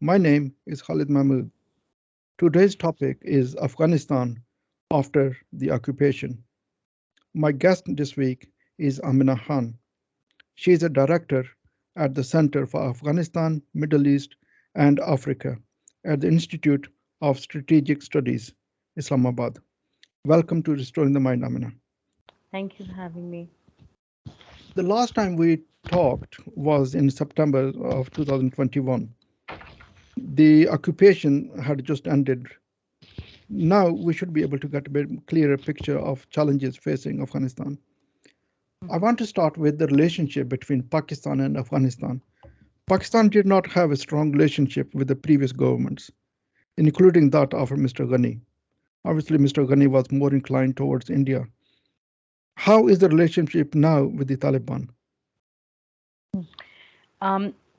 My name is Khalid Mahmood. Today's topic is Afghanistan after the occupation. My guest this week is Amina Khan. She is a director at the Center for Afghanistan, Middle East, and Africa at the Institute of Strategic Studies, Islamabad. Welcome to Restoring the Mind, Amina. Thank you for having me. The last time we talked was in September of 2021. The occupation had just ended. Now we should be able to get a bit clearer picture of challenges facing Afghanistan. I want to start with the relationship between Pakistan and Afghanistan. Pakistan did not have a strong relationship with the previous governments, including that of Mr. Ghani. Obviously, Mr. Ghani was more inclined towards India. How is the relationship now with the Taliban?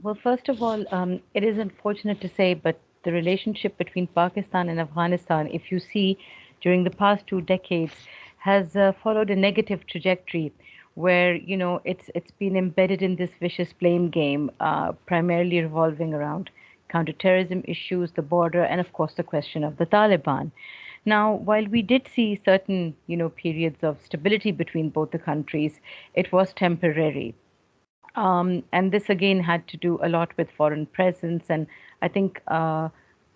Well, first of all, it is unfortunate to say, but the relationship between Pakistan and Afghanistan, if you see during the past 2 decades, has followed a negative trajectory where, it's been embedded in this vicious blame game, primarily revolving around counterterrorism issues, the border, and of course the question of the Taliban. Now, while we did see certain, periods of stability between both the countries, it was temporary. And this again had to do a lot with foreign presence and I think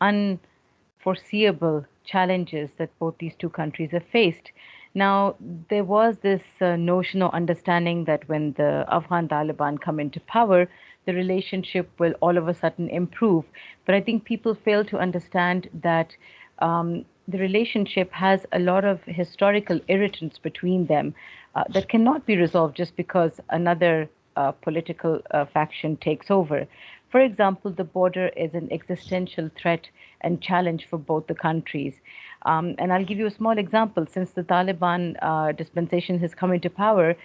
unforeseeable challenges that both these two countries have faced. Now, there was this notion or understanding that when the Afghan Taliban come into power, the relationship will all of a sudden improve. But I think people fail to understand that the relationship has a lot of historical irritants between them that cannot be resolved just because another political faction takes over. For example, the border is an existential threat and challenge for both the countries. And I'll give you a small example. Since the Taliban dispensation has come into power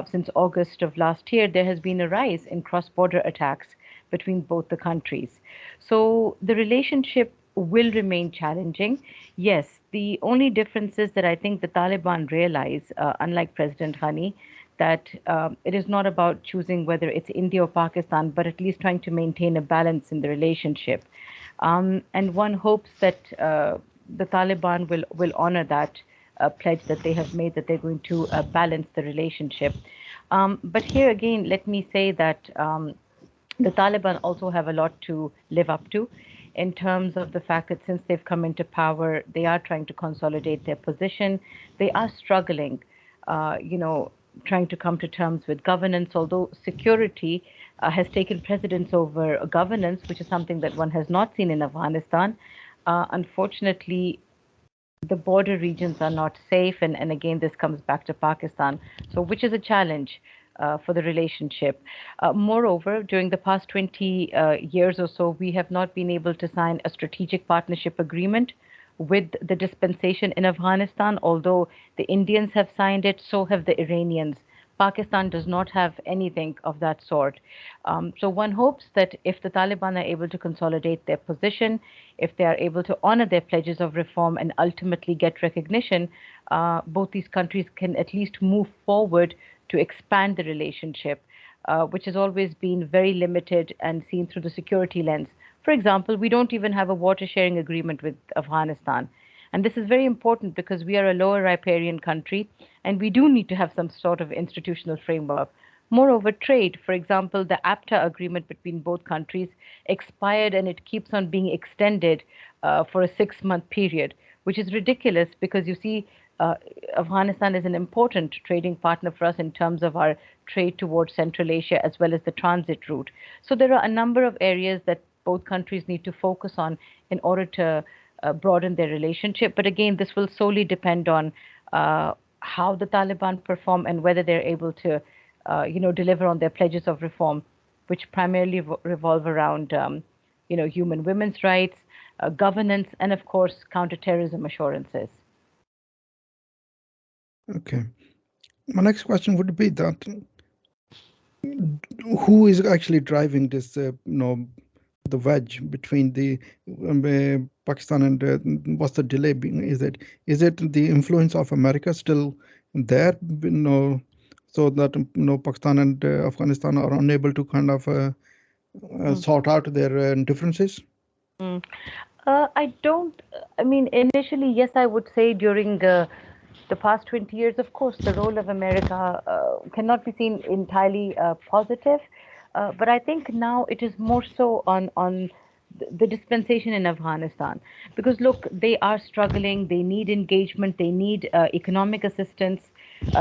since August of last year, there has been a rise in cross border attacks between both the countries. So the relationship will remain challenging. Yes, the only difference is that I think the Taliban realize, unlike President Ghani, that it is not about choosing whether it's India or Pakistan, but at least trying to maintain a balance in the relationship. And one hopes that the Taliban will honor that pledge that they have made that they're going to balance the relationship. But here again, let me say that the Taliban also have a lot to live up to in terms of the fact that since they've come into power, they are trying to consolidate their position. They are struggling, trying to come to terms with governance, although security has taken precedence over governance, which is something that one has not seen in Afghanistan. Unfortunately, the border regions are not safe, and again, this comes back to Pakistan, so which is a challenge for the relationship. Moreover, during the past 20 years or so, we have not been able to sign a strategic partnership agreement with the dispensation in Afghanistan, although the Indians have signed it, so have the Iranians. Pakistan does not have anything of that sort. So one hopes that if the Taliban are able to consolidate their position, if they are able to honor their pledges of reform and ultimately get recognition, both these countries can at least move forward to expand the relationship, which has always been very limited and seen through the security lens. For example, we don't even have a water sharing agreement with Afghanistan. And this is very important because we are a lower riparian country and we do need to have some sort of institutional framework. Moreover, trade, for example, the APTA agreement between both countries expired and it keeps on being extended for a 6-month period, which is ridiculous because you see, Afghanistan is an important trading partner for us in terms of our trade towards Central Asia as well as the transit route. So there are a number of areas that both countries need to focus on in order to broaden their relationship. But again, this will solely depend on how the Taliban perform and whether they're able to, deliver on their pledges of reform, which primarily revolve around, human women's rights, governance, and of course, counterterrorism assurances. Okay. My next question would be that who is actually driving this, the wedge between the Pakistan and what's the delay being? Is it the influence of America still there? So that Pakistan and Afghanistan are unable to kind of sort out their differences. Mm. I don't, I mean, initially, yes, I would say during the past 20 years, of course, the role of America cannot be seen entirely positive. But I think now it is more so on the dispensation in Afghanistan. Because look, they are struggling, they need engagement, they need economic assistance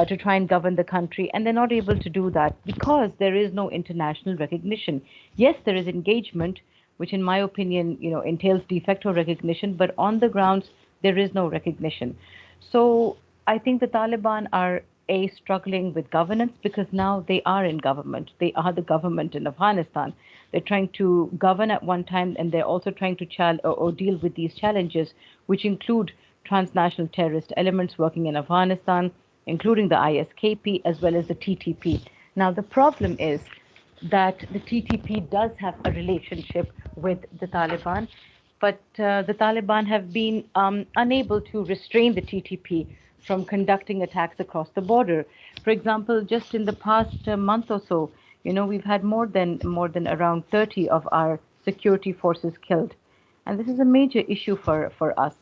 to try and govern the country, and they're not able to do that because there is no international recognition. Yes, there is engagement, which in my opinion, entails de facto recognition, but on the grounds there is no recognition. So I think the Taliban are struggling with governance because now they are in government. They are the government in Afghanistan. They're trying to govern at one time, and they're also trying to or deal with these challenges, which include transnational terrorist elements working in Afghanistan, including the ISKP as well as the TTP. Now the problem is that the TTP does have a relationship with the Taliban, but the Taliban have been unable to restrain the TTP from conducting attacks across the border. For example, just in the past month or so, we've had more than around 30 of our security forces killed, and this is a major issue for us.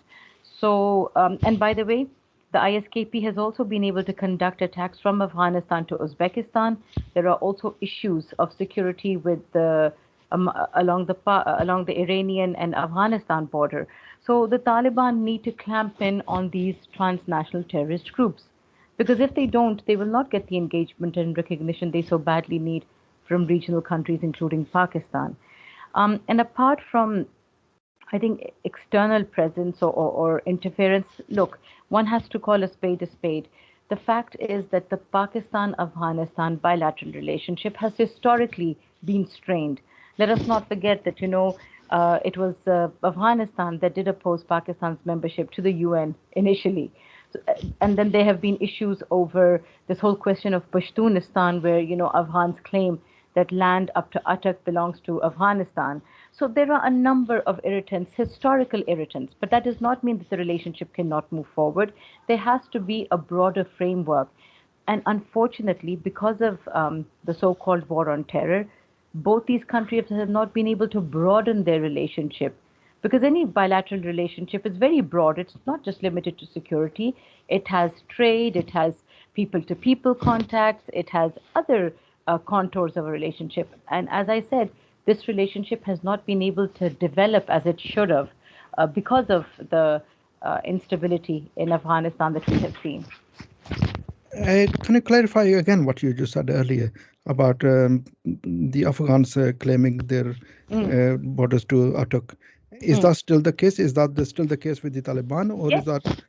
So, and by the way, the ISKP has also been able to conduct attacks from Afghanistan to Uzbekistan. There are also issues of security with along the Iranian and Afghanistan border. So the Taliban need to clamp in on these transnational terrorist groups, because if they don't, they will not get the engagement and recognition they so badly need from regional countries, including Pakistan. And apart from, I think, external presence or interference. Look, one has to call a spade a spade. The fact is that the Pakistan Afghanistan bilateral relationship has historically been strained. Let us not forget that, it was Afghanistan that did oppose Pakistan's membership to the UN initially. So, and then there have been issues over this whole question of Pashtunistan, where, Afghans claim that land up to Attock belongs to Afghanistan. So there are a number of irritants, historical irritants, but that does not mean that the relationship cannot move forward. There has to be a broader framework. And unfortunately, because of the so called war on terror, both these countries have not been able to broaden their relationship, because any bilateral relationship is very broad. It's not just limited to security. It has trade, it has people to people contacts, it has other contours of a relationship. And as I said, this relationship has not been able to develop as it should have because of the instability in Afghanistan that we have seen. Can you clarify again what you just said earlier about the Afghans claiming their Mm. borders to Attock? Is Mm. that still the case? Is that still the case with the Taliban, or is Yes. that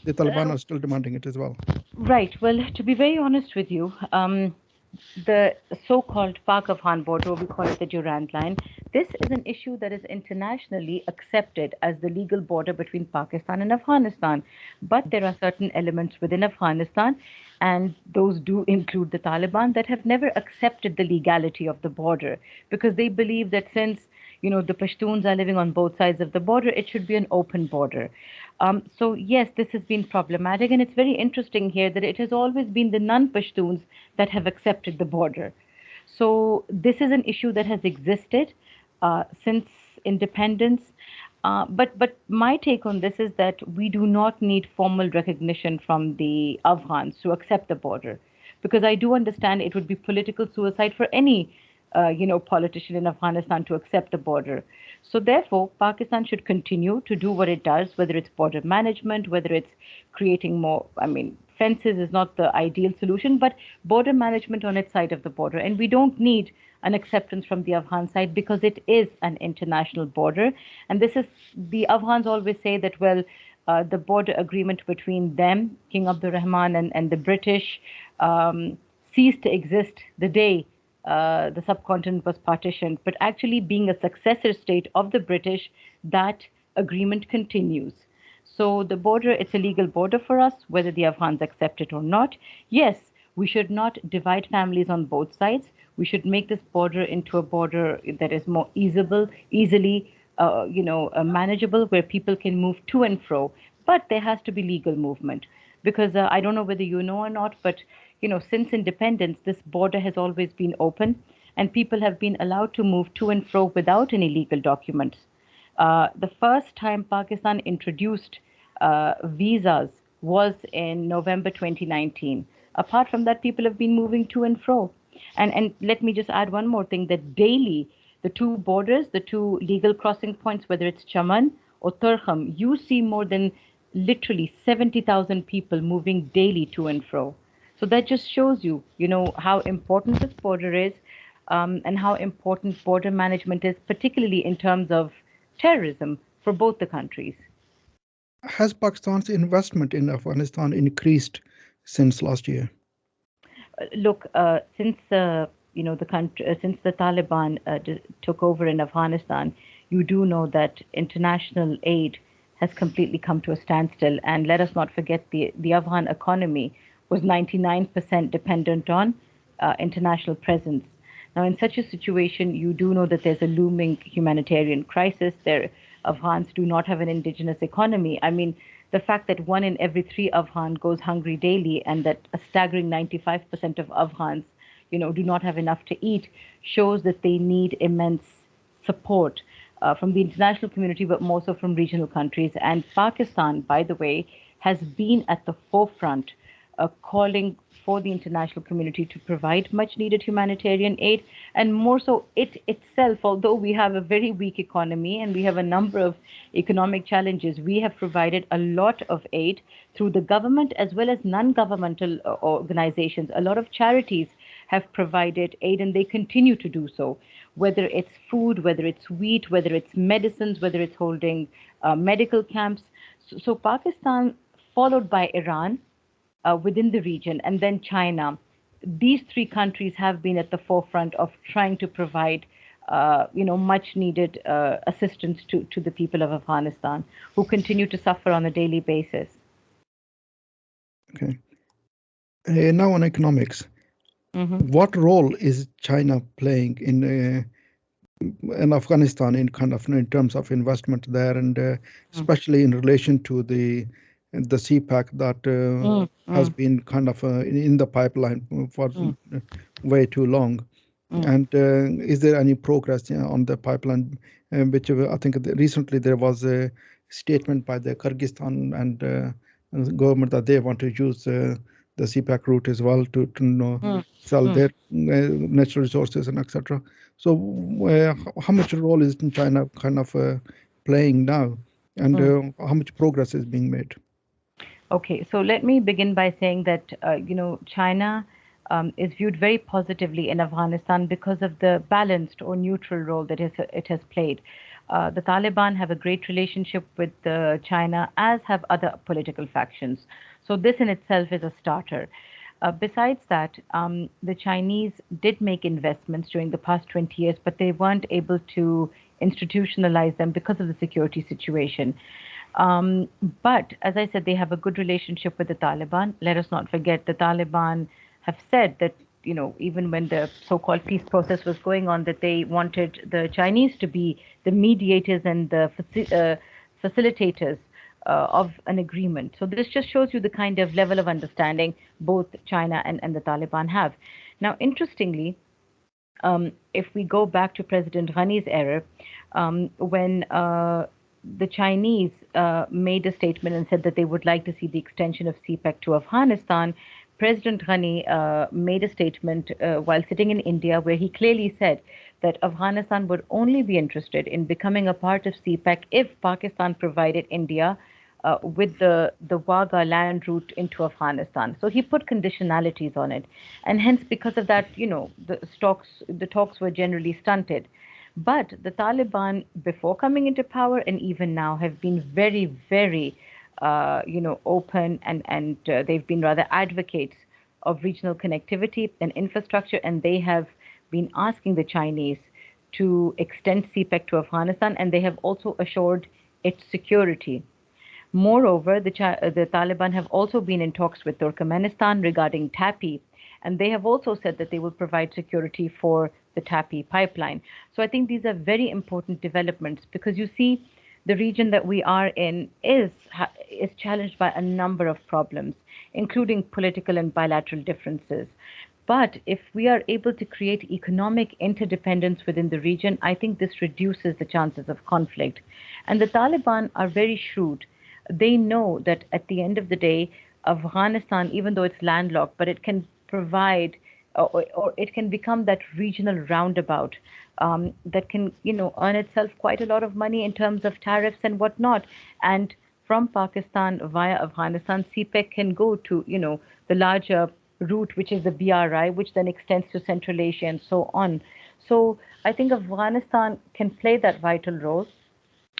the Taliban Uh, are still demanding it as well? right. Well, to be very honest with you, the so-called Pak-Afghan border, we call it the Durand Line, this is an issue that is internationally accepted as the legal border between Pakistan and Afghanistan. But there are certain elements within Afghanistan, and those do include the Taliban, that have never accepted the legality of the border, because they believe that since the Pashtuns are living on both sides of the border, it should be an open border. So yes, this has been problematic, and it's very interesting here that it has always been the non-Pashtuns that have accepted the border. So this is an issue that has existed since independence. But my take on this is that we do not need formal recognition from the Afghans to accept the border, because I do understand it would be political suicide for any politician in Afghanistan to accept the border. So therefore, Pakistan should continue to do what it does, whether it's border management, whether it's creating more. I mean, fences is not the ideal solution, but border management on its side of the border, and we don't need an acceptance from the Afghan side because it is an international border. And this is, the Afghans always say that, well, the border agreement between them, King Abdul Rahman, and the British ceased to exist the day the subcontinent was partitioned. But actually, being a successor state of the British, that agreement continues. So the border, it's a legal border for us, whether the Afghans accept it or not. Yes, we should not divide families on both sides. We should make this border into a border that is more easily, manageable, where people can move to and fro. But there has to be legal movement, because I don't know whether you know or not, but since independence, this border has always been open, and people have been allowed to move to and fro without any legal documents. The first time Pakistan introduced visas was in November 2019. Apart from that, people have been moving to and fro. And let me just add one more thing, that daily, the two borders, the two legal crossing points, whether it's Chaman or Turkham, you see more than literally 70,000 people moving daily to and fro. So that just shows you, how important this border is, and how important border management is, particularly in terms of terrorism for both the countries. Has Pakistan's investment in Afghanistan increased since last year? Look, since the country, since the Taliban took over in Afghanistan, you do know that international aid has completely come to a standstill. And let us not forget the Afghan economy was 99% dependent on international presence. Now, in such a situation, you do know that there's a looming humanitarian crisis. Afghans do not have an indigenous economy. I mean, the fact that 1 in every 3 Afghan goes hungry daily, and that a staggering 95% of Afghans, do not have enough to eat, shows that they need immense support from the international community, but more so from regional countries. And Pakistan, by the way, has been at the forefront calling for the international community to provide much needed humanitarian aid. And more so, it itself, although we have a very weak economy and we have a number of economic challenges, we have provided a lot of aid through the government as well as non governmental organizations. A lot of charities have provided aid, and they continue to do so, whether it's food, whether it's wheat, whether it's medicines, whether it's holding medical camps. So Pakistan, followed by Iran, within the region, and then China. These 3 countries have been at the forefront of trying to provide, much needed assistance to the people of Afghanistan, who continue to suffer on a daily basis. Okay. Now on economics. Mm-hmm. What role is China playing in Afghanistan in terms of investment there, and especially in relation to the CPEC that has been kind of in the pipeline for way too long? And is there any progress on the pipeline? Which I think recently there was a statement by the Kyrgyzstan and government that they want to use the CPEC route as well to sell their natural resources and etc. So how much role is China kind of playing now, and how much progress is being made? Okay, so let me begin by saying that China is viewed very positively in Afghanistan because of the balanced or neutral role that it has played. The Taliban have a great relationship with China, as have other political factions. So this in itself is a starter. Besides that, the Chinese did make investments during the past 20 years, but they weren't able to institutionalize them because of the security situation. But as I said, they have a good relationship with the Taliban. Let us not forget, the Taliban have said that, even when the so-called peace process was going on, that they wanted the Chinese to be the mediators and the facilitators of an agreement. So this just shows you the kind of level of understanding both China and the Taliban have. Now, interestingly, if we go back to President Ghani's era, when the Chinese made a statement and said that they would like to see the extension of CPEC to Afghanistan, President Ghani made a statement while sitting in India where he clearly said that Afghanistan would only be interested in becoming a part of CPEC if Pakistan provided India with the Wagah land route into Afghanistan. So he put conditionalities on it. And hence, because of that, the talks were generally stunted. But the Taliban, before coming into power and even now, have been very, very, open, and they've been rather advocates of regional connectivity and infrastructure, and they have been asking the Chinese to extend CPEC to Afghanistan, and they have also assured its security. Moreover, the Taliban have also been in talks with Turkmenistan regarding TAPI, and they have also said that they will provide security for the TAPI pipeline. So I think these are very important developments, because you see, the region that we are in is challenged by a number of problems, including political and bilateral differences. But if we are able to create economic interdependence within the region, I think this reduces the chances of conflict. And the Taliban are very shrewd. They know that at the end of the day, Afghanistan, even though it's landlocked, but it can provide or it can become that regional roundabout that can, earn itself quite a lot of money in terms of tariffs and whatnot. And from Pakistan via Afghanistan, CPEC can go to, the larger route, which is the BRI, which then extends to Central Asia and so on. So I think Afghanistan can play that vital role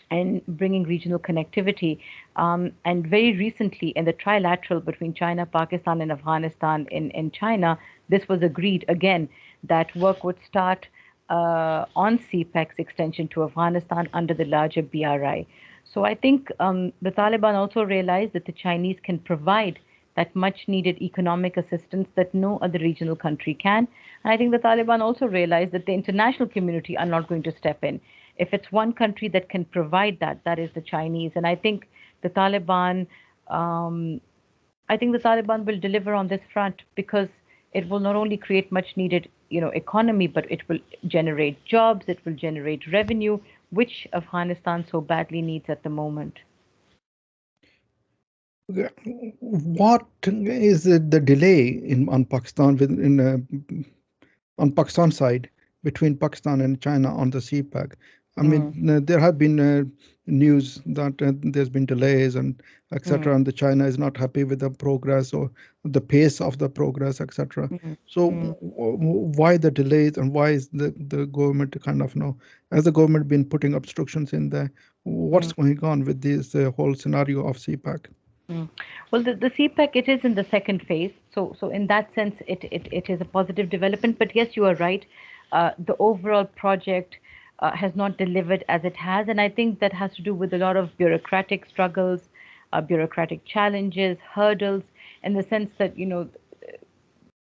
and bringing regional connectivity. And very recently, in the trilateral between China, Pakistan, and Afghanistan in China, this was agreed again that work would start on CPEC's extension to Afghanistan under the larger BRI. So I think the Taliban also realized that the Chinese can provide that much needed economic assistance that no other regional country can. And I think the Taliban also realized that the international community are not going to step in. If it's one country that can provide that, that is the Chinese. And the Taliban, um, I think the Taliban will deliver on this front because it will not only create much needed, economy, but it will generate jobs, it will generate revenue, which Afghanistan so badly needs at the moment. What is the delay on Pakistan on Pakistan side between Pakistan and China on the CPEC? I mean, there have been news that there's been delays and etc. And the China is not happy with the progress or the pace of the progress, etc. So why the delays and why is the government kind of has the government been putting obstructions in there? What's going on with this whole scenario of CPEC? Well, the CPEC, it is in the second phase. So in that sense, it is a positive development. But yes, you are right. The overall project has not delivered as it has. And I think that has to do with a lot of bureaucratic struggles, bureaucratic challenges, hurdles, in the sense that,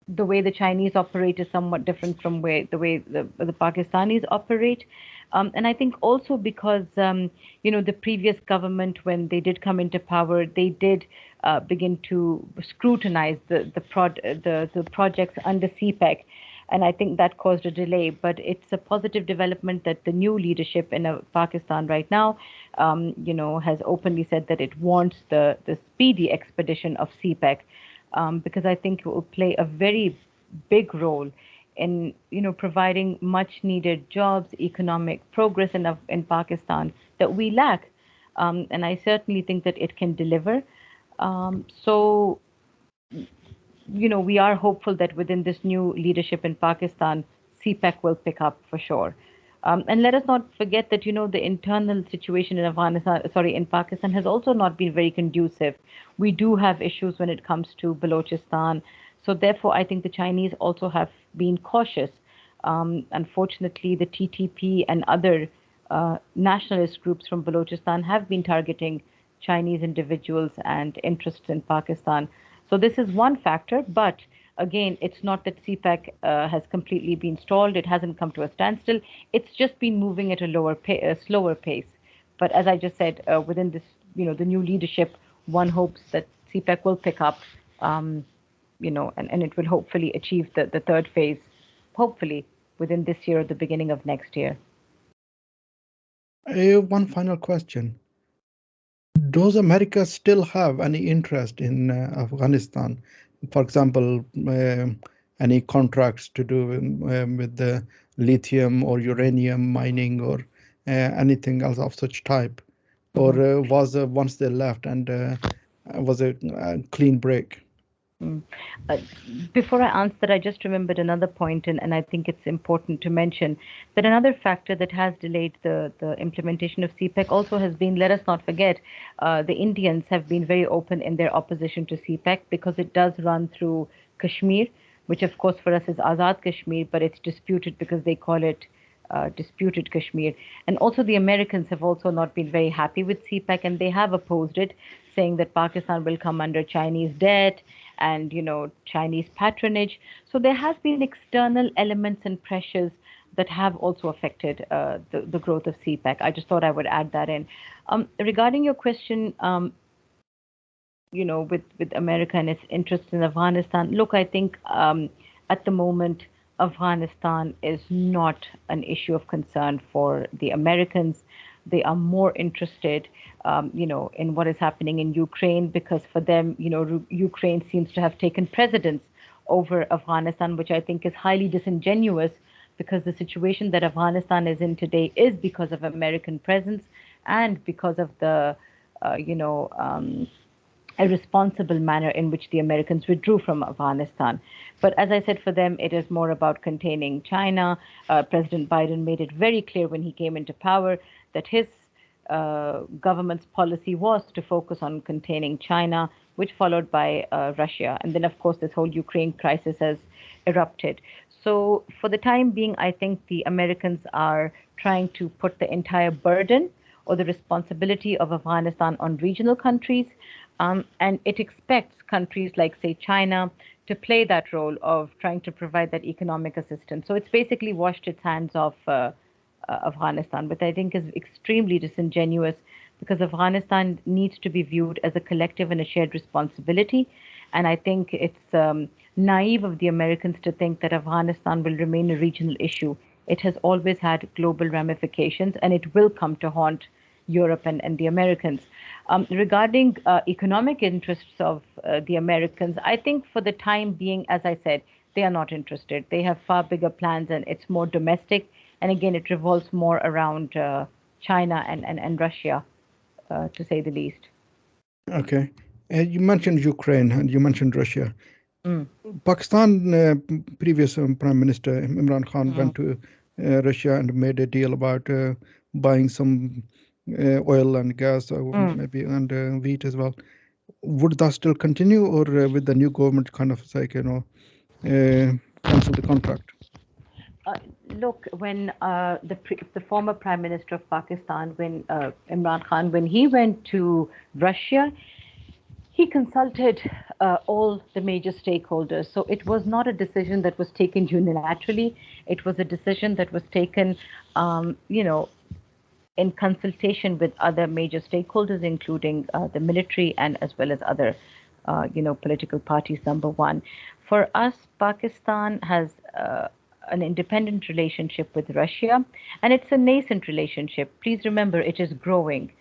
the way the Chinese operate is somewhat different from the way the Pakistanis operate. And I think also because, the previous government, when they did come into power, they did begin to scrutinize the projects under CPEC. And I think that caused a delay. But it's a positive development that the new leadership in Pakistan right now, has openly said that it wants the speedy expedition of CPEC, because I think it will play a very big role in providing much needed jobs, economic progress in Pakistan that we lack, and I certainly think that it can deliver. So we are hopeful that within this new leadership in Pakistan, CPEC will pick up for sure. And let us not forget that the internal situation in in Pakistan has also not been very conducive. We do have issues when it comes to Balochistan. So therefore, I think the Chinese also have been cautious. Unfortunately, the TTP and other nationalist groups from Balochistan have been targeting Chinese individuals and interests in Pakistan. So this is one factor, but again, it's not that CPEC has completely been stalled. It hasn't come to a standstill. It's just been moving at a slower pace. But as I just said, within this, the new leadership, one hopes that CPEC will pick up, and it will hopefully achieve the third phase, hopefully within this year or the beginning of next year. One final question. Does America still have any interest in Afghanistan? For example, any contracts to do with the lithium or uranium mining or anything else of such type? Or was once they left and was a clean break? Mm. Uh, Before I answer that, I just remembered another point, and I think it's important to mention that another factor that has delayed the implementation of CPEC also has been, let us not forget, the Indians have been very open in their opposition to CPEC because it does run through Kashmir, which of course for us is Azad Kashmir, but it's disputed because they call it disputed Kashmir. And also the Americans have also not been very happy with CPEC, and they have opposed it, saying that Pakistan will come under Chinese debt and Chinese patronage. So there has been external elements and pressures that have also affected the growth of CPEC. I just thought I would add that in. Regarding your question, with America and its interest in Afghanistan, look, I think at the moment, Afghanistan is not an issue of concern for the Americans. They are more interested, in what is happening in Ukraine because for them, Ukraine seems to have taken precedence over Afghanistan, which I think is highly disingenuous because the situation that Afghanistan is in today is because of American presence and because of the, irresponsible manner in which the Americans withdrew from Afghanistan. But as I said, for them, it is more about containing China. President Biden made it very clear when he came into power that his government's policy was to focus on containing China, which followed by Russia. And then, of course, this whole Ukraine crisis has erupted. So, for the time being, I think the Americans are trying to put the entire burden or the responsibility of Afghanistan on regional countries. And it expects countries like, say, China to play that role of trying to provide that economic assistance. So it's basically washed its hands of Afghanistan, which I think is extremely disingenuous because Afghanistan needs to be viewed as a collective and a shared responsibility. And I think it's naive of the Americans to think that Afghanistan will remain a regional issue. It has always had global ramifications, and it will come to haunt Europe and the Americans. Regarding economic interests of the Americans, I think for the time being, as I said, they are not interested. They have far bigger plans and it's more domestic. And again, it revolves more around China and Russia, to say the least. Okay. You mentioned Ukraine and you mentioned Russia. Mm. Pakistan, previous Prime Minister Imran Khan went to Russia and made a deal about buying some oil and gas, or maybe and wheat as well. Would that still continue, or with the new government kind of like cancel the contract? Look, when the former Prime Minister of Pakistan, when Imran Khan, when he went to Russia, he consulted all the major stakeholders. So it was not a decision that was taken unilaterally. It was a decision that was taken, in consultation with other major stakeholders, including the military and as well as other, political parties. Number one, for us, Pakistan has an independent relationship with Russia, and it's a nascent relationship. Please remember, it is growing.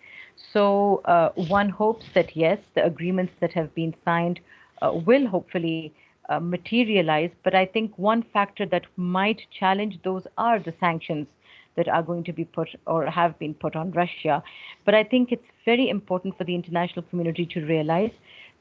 So one hopes that yes, the agreements that have been signed will hopefully materialize. But I think one factor that might challenge those are the sanctions that are going to be put or have been put on Russia. But I think it's very important for the international community to realize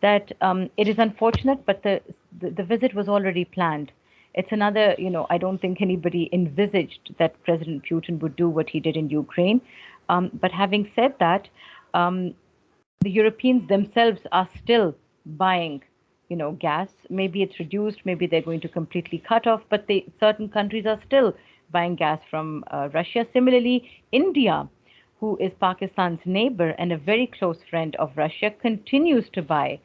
that it is unfortunate, but the visit was already planned. It's another, I don't think anybody envisaged that President Putin would do what he did in Ukraine. But having said that, the Europeans themselves are still buying, gas. Maybe it's reduced, maybe they're going to completely cut off, but certain countries are still buying gas from Russia. Similarly, India, who is Pakistan's neighbor and a very close friend of Russia, continues to buy,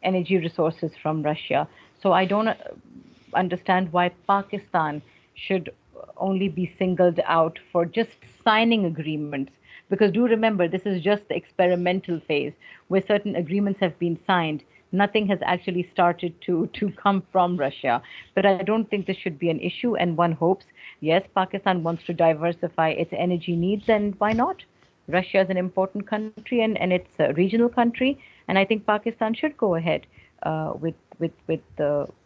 energy resources from Russia. So I don't understand why Pakistan should only be singled out for just signing agreements. Because do remember, this is just the experimental phase where certain agreements have been signed. Nothing has actually started to come from Russia. But I don't think this should be an issue. And one hopes, yes, Pakistan wants to diversify its energy needs, and why not? Russia is an important country and it's a regional country. And I think Pakistan should go ahead with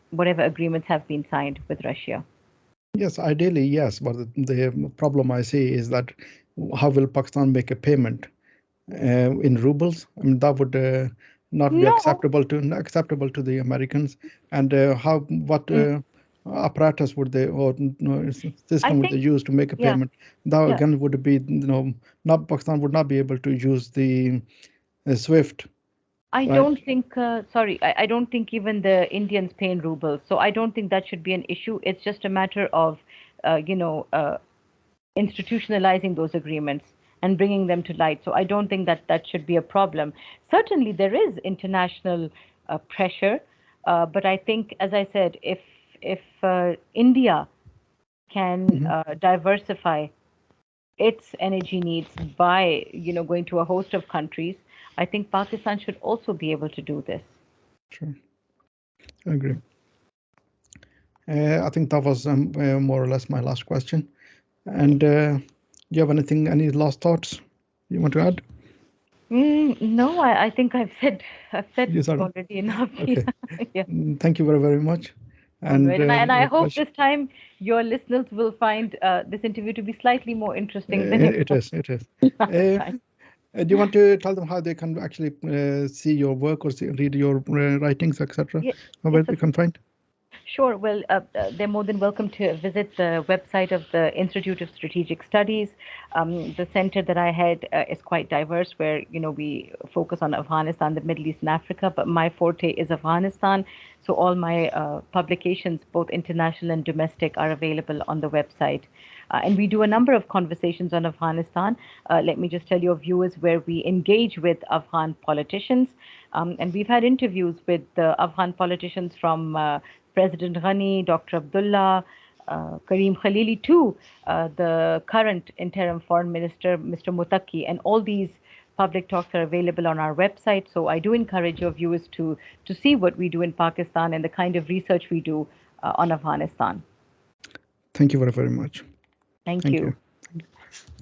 whatever agreements have been signed with Russia. Yes, ideally, yes. But the problem I see is that how will Pakistan make a payment in rubles? I mean, that would not be No. acceptable to the Americans. And what apparatus would they or system would they use to make a payment? That again would be, not Pakistan would not be able to use the SWIFT. I don't think, I don't think even the Indians pay in rubles. So I don't think that should be an issue. It's just a matter of, institutionalizing those agreements and bringing them to light. So I don't think that should be a problem. Certainly, there is international pressure, but I think, as I said, if India can diversify its energy needs by going to a host of countries, I think Pakistan should also be able to do this. Sure, I agree. I think that was more or less my last question. And do you have any last thoughts you want to add? No, I think I've said Yes, sir. already enough. Okay. Yeah. Thank you very, very much. All And right, and I hope pleasure. this time your listeners will find this interview to be slightly more interesting than it It was is. It is. last time. Do you want to tell them how they can actually see your work or read your writings, etc.? Ye- Where Yes, they of can find? Sure. Well, they're more than welcome to visit the website of the Institute of Strategic Studies. The center that I head is quite diverse, where we focus on Afghanistan, the Middle East, and Africa. But my forte is Afghanistan, so all my publications, both international and domestic, are available on the website. And we do a number of conversations on Afghanistan. Let me just tell your viewers where we engage with Afghan politicians. And we've had interviews with Afghan politicians from President Ghani, Dr. Abdullah, Kareem Khalili, to the current interim foreign minister, Mr. Mutaki, and all these public talks are available on our website. So I do encourage your viewers to see what we do in Pakistan and the kind of research we do on Afghanistan. Thank you very, very much. Thank Thank you. you.